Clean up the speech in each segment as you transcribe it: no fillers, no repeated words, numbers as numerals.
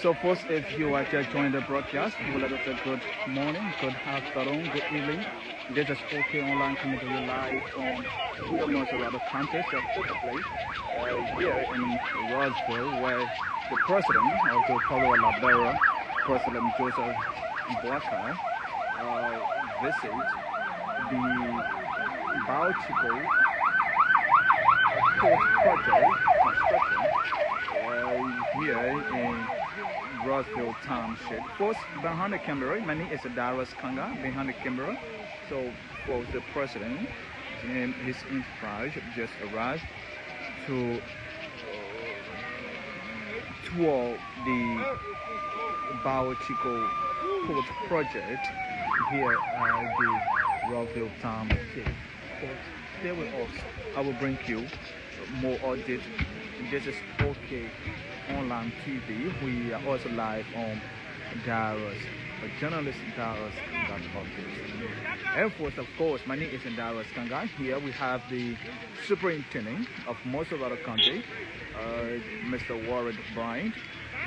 So first, if you are just joining the broadcast, we would like to say good morning, good afternoon, good evening. This is OK Online coming to you live on the Montserrado campus of the place here in Yoyesville, where the president of the Republic of Liberia, President Joseph Boakai, visits the Bio-Chico port project construction here in Yoyesville Township. First, behind the camera, my name is Darius Kanga, behind the camera. So, for the president and his entourage just arrived to tour the Bio-Chico port project here at the Yoyesville Township. So, stay with us. I will bring you more updates. This is OK Online TV. We are also live on Darius, a journalist Darius Kanga office. And first, of course, my name is Darius Kanga. Here we have the superintendent of Montserrado County, Mr. Warren Bryant.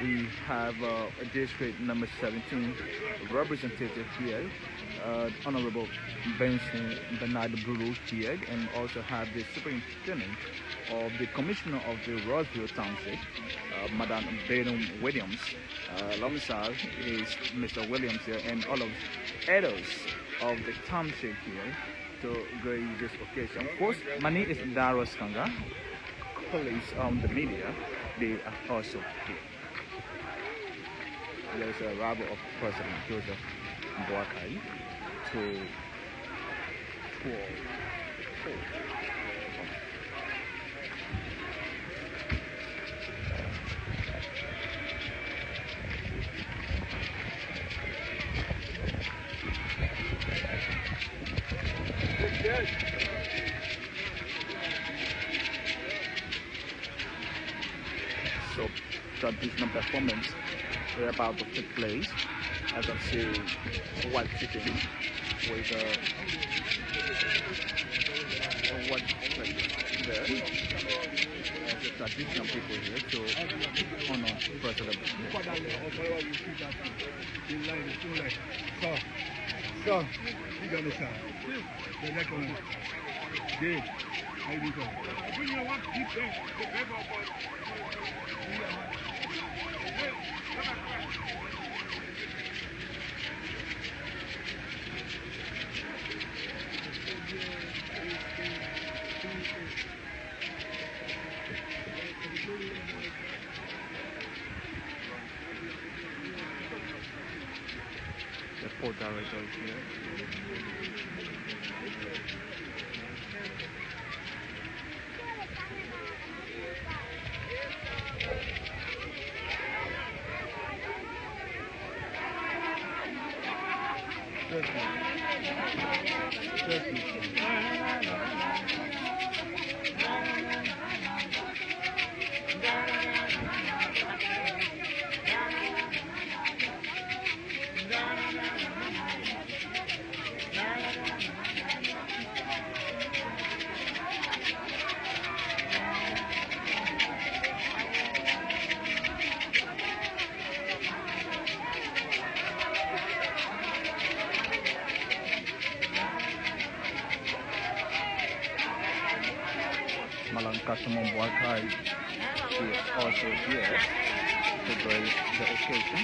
We have district number 17 representative here, Honorable Benson Bernard Bulu here, and also have the superintendent of the commissioner of the Yoyesville Township, Madam Benham Williams. Alongside is Mr. Williams here, and all of elders of the township here to grace this occasion. Of course, my name is Darius Kanga. Colleagues on the media, they are also here. There's a arrival of President Joseph Boakai to tour. So, traditional performance we're about to take place. As I see, white chicken with white chicken there. There's the traditional people here to honor President. So, you got this out. The next one. Dave, how you doing? The port director is here. Customer Boakai is also here to grace the occasion.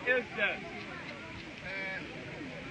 Is that?